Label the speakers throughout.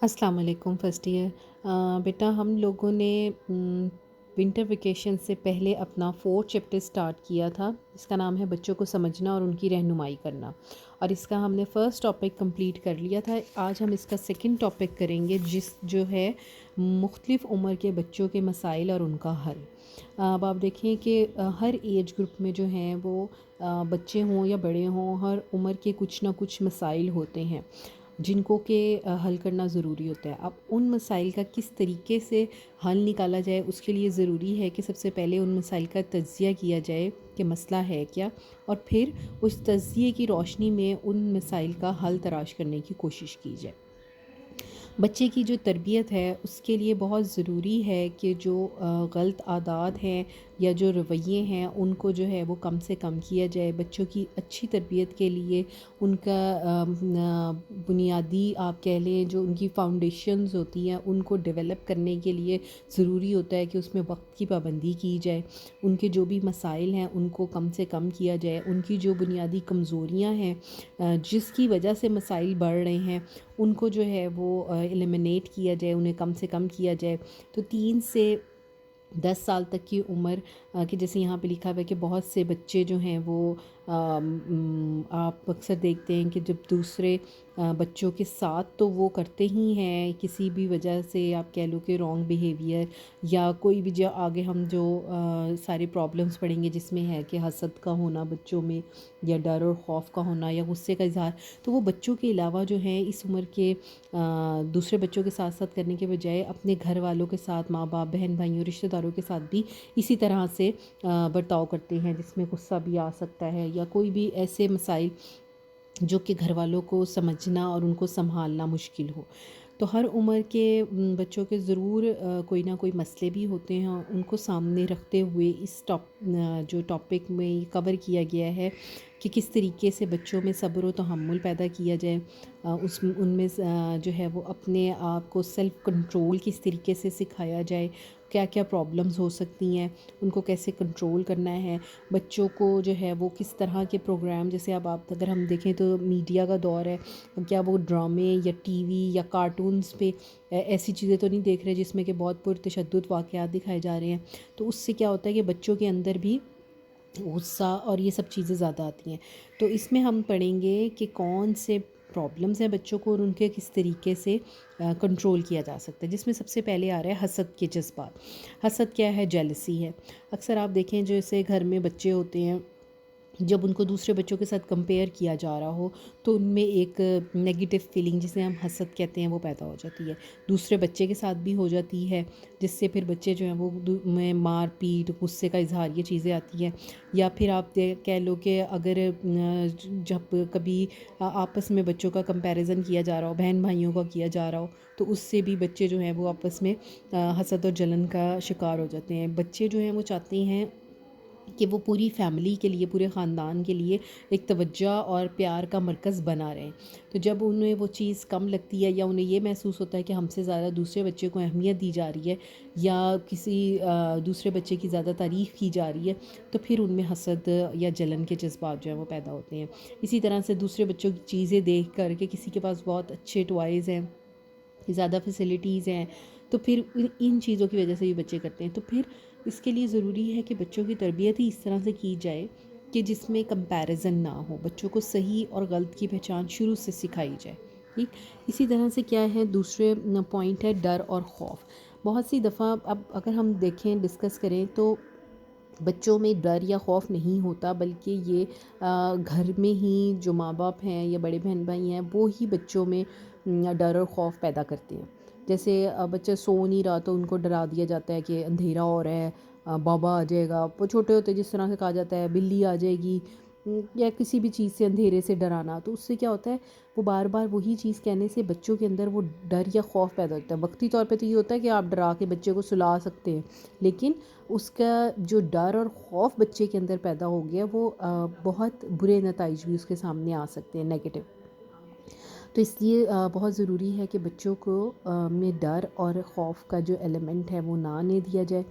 Speaker 1: السلام علیکم first year بیٹا ہم لوگوں نے ونٹر ویکیشن سے پہلے اپنا 4 چیپٹر سٹارٹ کیا تھا، اس کا نام ہے بچوں کو سمجھنا اور ان کی رہنمائی کرنا، اور اس کا ہم نے فرسٹ ٹاپک کمپلیٹ کر لیا تھا۔ آج ہم اس کا سیکنڈ ٹاپک کریں گے جو ہے مختلف عمر کے بچوں کے مسائل اور ان کا حل۔ اب آپ دیکھیں کہ ہر ایج گروپ میں جو ہیں وہ بچے ہوں یا بڑے ہوں، ہر عمر کے کچھ نہ کچھ مسائل ہوتے ہیں جن کو کہ حل کرنا ضروری ہوتا ہے۔ اب ان مسائل کا کس طریقے سے حل نکالا جائے، اس کے لیے ضروری ہے کہ سب سے پہلے ان مسائل کا تجزیہ کیا جائے کہ مسئلہ ہے کیا، اور پھر اس تجزیے کی روشنی میں ان مسائل کا حل تلاش کرنے کی کوشش کی جائے۔ بچے کی جو تربیت ہے اس کے لیے بہت ضروری ہے کہ جو غلط عادات ہیں یا جو رویے ہیں ان کو جو ہے وہ کم سے کم کیا جائے۔ بچوں کی اچھی تربیت کے لیے ان کا بنیادی آپ کہہ لیں جو ان کی فاؤنڈیشنز ہوتی ہیں ان کو ڈیولپ کرنے کے لیے ضروری ہوتا ہے کہ اس میں وقت کی پابندی کی جائے، ان کے جو بھی مسائل ہیں ان کو کم سے کم کیا جائے، ان کی جو بنیادی کمزوریاں ہیں جس کی وجہ سے مسائل بڑھ رہے ہیں ان کو جو ہے وہ ایلیمنیٹ کیا جائے، انہیں کم سے کم کیا جائے۔ تو 3 سے 10 سال تک کی عمر کہ جیسے یہاں پہ لکھا ہوا ہے کہ بہت سے بچے جو ہیں وہ آپ اکثر دیکھتے ہیں کہ جب دوسرے بچوں کے ساتھ تو وہ کرتے ہی ہیں کسی بھی وجہ سے، آپ کہہ لو کہ رانگ بیہیویئر یا کوئی بھی، جو آگے ہم جو سارے پرابلمس پڑھیں گے جس میں ہے کہ حسد کا ہونا بچوں میں، یا ڈر اور خوف کا ہونا، یا غصے کا اظہار، تو وہ بچوں کے علاوہ جو ہیں اس عمر کے دوسرے بچوں کے ساتھ ساتھ کرنے کے بجائے اپنے گھر والوں کے ساتھ، ماں باپ، بہن بھائیوں، رشتہ داروں کے ساتھ بھی اسی طرح سے برتاؤ کرتے ہیں جس میں غصہ بھی آ سکتا ہے، یا کوئی بھی ایسے مسائل جو کہ گھر والوں کو سمجھنا اور ان کو سنبھالنا مشکل ہو۔ تو ہر عمر کے بچوں کے ضرور کوئی نہ کوئی مسئلے بھی ہوتے ہیں، ان کو سامنے رکھتے ہوئے اس جو ٹاپک میں کور کیا گیا ہے کہ کس طریقے سے بچوں میں صبر و تحمل پیدا کیا جائے، ان میں جو ہے وہ اپنے آپ کو سیلف کنٹرول کس طریقے سے سکھایا جائے، کیا کیا پرابلمز ہو سکتی ہیں، ان کو کیسے کنٹرول کرنا ہے، بچوں کو جو ہے وہ کس طرح کے پروگرام، جیسے اب آپ اگر ہم دیکھیں تو میڈیا کا دور ہے، کیا وہ ڈرامے یا ٹی وی یا کارٹونز پہ ایسی چیزیں تو نہیں دیکھ رہے جس میں کہ بہت پرتشدد واقعات دکھائے جا رہے ہیں، تو اس سے کیا ہوتا ہے کہ بچوں کے اندر بھی غصہ اور یہ سب چیزیں زیادہ آتی ہیں۔ تو اس میں ہم پڑھیں گے کہ کون سے پرابلمز ہیں بچوں کو اور ان کے کس طریقے سے کنٹرول کیا جا سکتا ہے، جس میں سب سے پہلے آ رہا ہے حسد کے جذبات۔ حسد کیا ہے؟ جیلسی ہے۔ اکثر آپ دیکھیں جیسے گھر میں بچے ہوتے ہیں، جب ان کو دوسرے بچوں کے ساتھ کمپیئر کیا جا رہا ہو تو ان میں ایک نیگیٹو فیلنگ جسے ہم حسد کہتے ہیں وہ پیدا ہو جاتی ہے، دوسرے بچے کے ساتھ بھی ہو جاتی ہے، جس سے پھر بچے جو ہیں وہ میں مار پیٹ، غصے کا اظہار، یہ چیزیں آتی ہیں۔ یا پھر آپ کہہ لو کہ اگر جب کبھی آپس میں بچوں کا کمپیریزن کیا جا رہا ہو، بہن بھائیوں کا کیا جا رہا ہو، تو اس سے بھی بچے جو ہیں وہ آپس میں حسد اور جلن کا شکار ہو جاتے ہیں۔ بچے جو ہیں وہ چاہتے ہیں کہ وہ پوری فیملی کے لیے، پورے خاندان کے لیے ایک توجہ اور پیار کا مرکز بنا رہے ہیں، تو جب انہیں وہ چیز کم لگتی ہے یا انہیں یہ محسوس ہوتا ہے کہ ہم سے زیادہ دوسرے بچے کو اہمیت دی جا رہی ہے یا کسی دوسرے بچے کی زیادہ تعریف کی جا رہی ہے، تو پھر ان میں حسد یا جلن کے جذبات جو ہیں وہ پیدا ہوتے ہیں۔ اسی طرح سے دوسرے بچوں کی چیزیں دیکھ کر کہ کسی کے پاس بہت اچھے ٹوائز ہیں، زیادہ فیسلٹیز ہیں، تو پھر ان چیزوں کی وجہ سے بھی بچے کرتے ہیں۔ تو پھر اس کے لیے ضروری ہے کہ بچوں کی تربیت ہی اس طرح سے کی جائے کہ جس میں کمپیریزن نہ ہو، بچوں کو صحیح اور غلط کی پہچان شروع سے سکھائی جائے، ٹھیک۔ اسی طرح سے کیا ہے، دوسرے پوائنٹ ہے ڈر اور خوف۔ بہت سی دفعہ اب اگر ہم دیکھیں، ڈسکس کریں تو بچوں میں ڈر یا خوف نہیں ہوتا، بلکہ یہ گھر میں ہی جو ماں باپ ہیں یا بڑے بہن بھائی ہیں وہ ہی بچوں میں ڈر اور خوف پیدا کرتے ہیں۔ جیسے بچہ سو نہیں رہا تو ان کو ڈرا دیا جاتا ہے کہ اندھیرا ہو رہا ہے، بابا آ جائے گا، وہ چھوٹے ہوتے جس طرح سے کہا جاتا ہے بلی آ جائے گی، یا کسی بھی چیز سے، اندھیرے سے ڈرانا، تو اس سے کیا ہوتا ہے وہ بار بار وہی چیز کہنے سے بچوں کے اندر وہ ڈر یا خوف پیدا ہوتا ہے۔ وقتی طور پہ تو یہ ہوتا ہے کہ آپ ڈرا کے بچے کو سلا سکتے ہیں، لیکن اس کا جو ڈر اور خوف بچے کے اندر پیدا ہو گیا وہ بہت برے نتائج بھی اس کے سامنے آ سکتے ہیں، نیگیٹو۔ تو اس لیے بہت ضروری ہے کہ بچوں کو میں ڈر اور خوف کا جو ایلیمنٹ ہے وہ نہ آنے دیا جائے.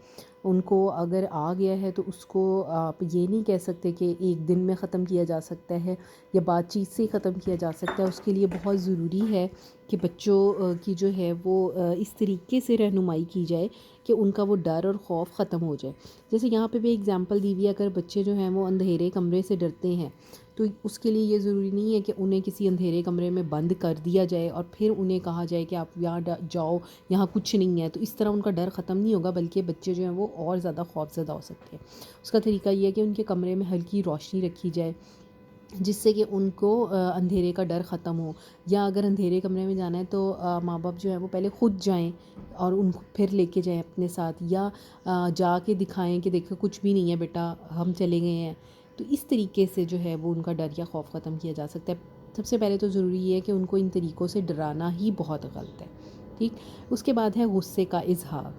Speaker 1: ان کو اگر آ گیا ہے تو اس کو آپ یہ نہیں کہہ سکتے کہ ایک دن میں ختم کیا جا سکتا ہے یا بات چیت سے ہی ختم کیا جا سکتا ہے. اس کے لیے بہت ضروری ہے کہ بچوں کی جو ہے وہ اس طریقے سے رہنمائی کی جائے کہ ان کا وہ ڈر اور خوف ختم ہو جائے. جیسے یہاں پہ بھی ایگزامپل دی ہوئی ہے، اگر بچے جو ہیں وہ اندھیرے کمرے سے ڈرتے ہیں تو اس کے لیے یہ ضروری نہیں ہے کہ انہیں کسی اندھیرے کمرے میں بند کر دیا جائے اور پھر انہیں کہا جائے کہ آپ یہاں جاؤ، یہاں کچھ نہیں ہے. تو اس طرح ان کا ڈر ختم نہیں ہوگا، بلکہ بچے جو ہیں وہ اور زیادہ خوف زدہ ہو سکتے ہیں. اس کا طریقہ یہ ہے کہ ان کے کمرے میں ہلکی روشنی رکھی جائے جس سے کہ ان کو اندھیرے کا ڈر ختم ہو. یا اگر اندھیرے کمرے میں جانا ہے تو ماں باپ جو ہے وہ پہلے خود جائیں اور ان کو پھر لے کے جائیں اپنے ساتھ، یا جا کے دکھائیں کہ دیکھو کچھ بھی نہیں ہے بیٹا، ہم چلے گئے ہیں. تو اس طریقے سے جو ہے وہ ان کا ڈر یا خوف ختم کیا جا سکتا ہے. سب سے پہلے تو ضروری یہ ہے کہ ان کو ان طریقوں سے ڈرانا ہی بہت غلط ہے. ٹھیک. اس کے بعد ہے غصے کا اظہار.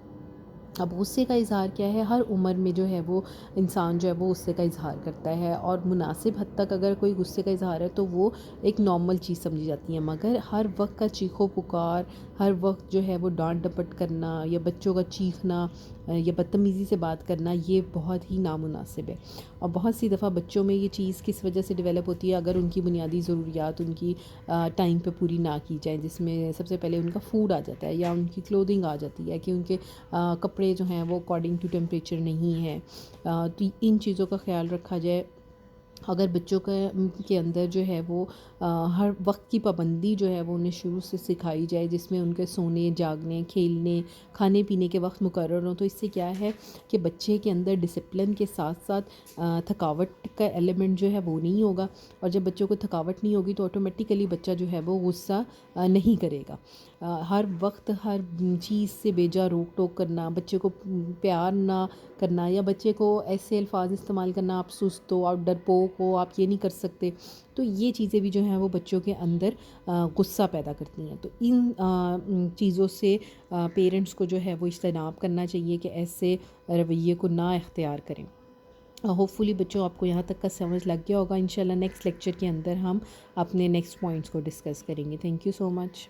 Speaker 1: اب غصے کا اظہار کیا ہے؟ ہر عمر میں جو ہے وہ انسان جو ہے وہ غصے کا اظہار کرتا ہے، اور مناسب حد تک اگر کوئی غصے کا اظہار ہے تو وہ ایک نارمل چیز سمجھی جاتی ہے. مگر ہر وقت کا چیخو پکار، ہر وقت جو ہے وہ ڈانٹ ڈپٹ کرنا یا بچوں کا چیخنا یا بدتمیزی سے بات کرنا، یہ بہت ہی نامناسب ہے. اور بہت سی دفعہ بچوں میں یہ چیز کس وجہ سے ڈیولپ ہوتی ہے؟ اگر ان کی بنیادی ضروریات ان کی ٹائم پہ پوری نہ کی جائیں، جس میں سب سے پہلے ان کا فوڈ آ جاتا ہے یا ان کی کلودنگ آ جاتی ہے کہ ان کے کپڑے جو ہیں وہ اکارڈنگ ٹو ٹیمپریچر نہیں ہیں. تو ان چیزوں کا خیال رکھا جائے. اگر بچوں کے اندر جو ہے وہ ہر وقت کی پابندی جو ہے وہ انہیں شروع سے سکھائی جائے، جس میں ان کے سونے، جاگنے، کھیلنے، کھانے پینے کے وقت مقرر ہوں، تو اس سے کیا ہے کہ بچے کے اندر ڈسپلن کے ساتھ ساتھ تھکاوٹ کا ایلیمنٹ جو ہے وہ نہیں ہوگا. اور جب بچوں کو تھکاوٹ نہیں ہوگی تو آٹومیٹیکلی بچہ جو ہے وہ غصہ نہیں کرے گا. ہر وقت ہر چیز سے بیجا روک ٹوک کرنا، بچے کو پیار نہ کرنا، یا بچے کو ایسے الفاظ استعمال کرنا، آپ سست ہو، آپ ڈرپوک ہو، آپ یہ نہیں کر سکتے، تو یہ چیزیں بھی جو ہیں وہ بچوں کے اندر غصہ پیدا کرتی ہیں. تو ان چیزوں سے پیرنٹس کو جو ہے وہ اجتناب کرنا چاہیے کہ ایسے رویے کو نہ اختیار کریں. ہوپ فلی بچوں آپ کو یہاں تک کا سمجھ لگ گیا ہوگا. انشاءاللہ نیکسٹ لیکچر کے اندر ہم اپنے نیکسٹ پوائنٹس کو ڈسکس کریں گے. Thank you so much.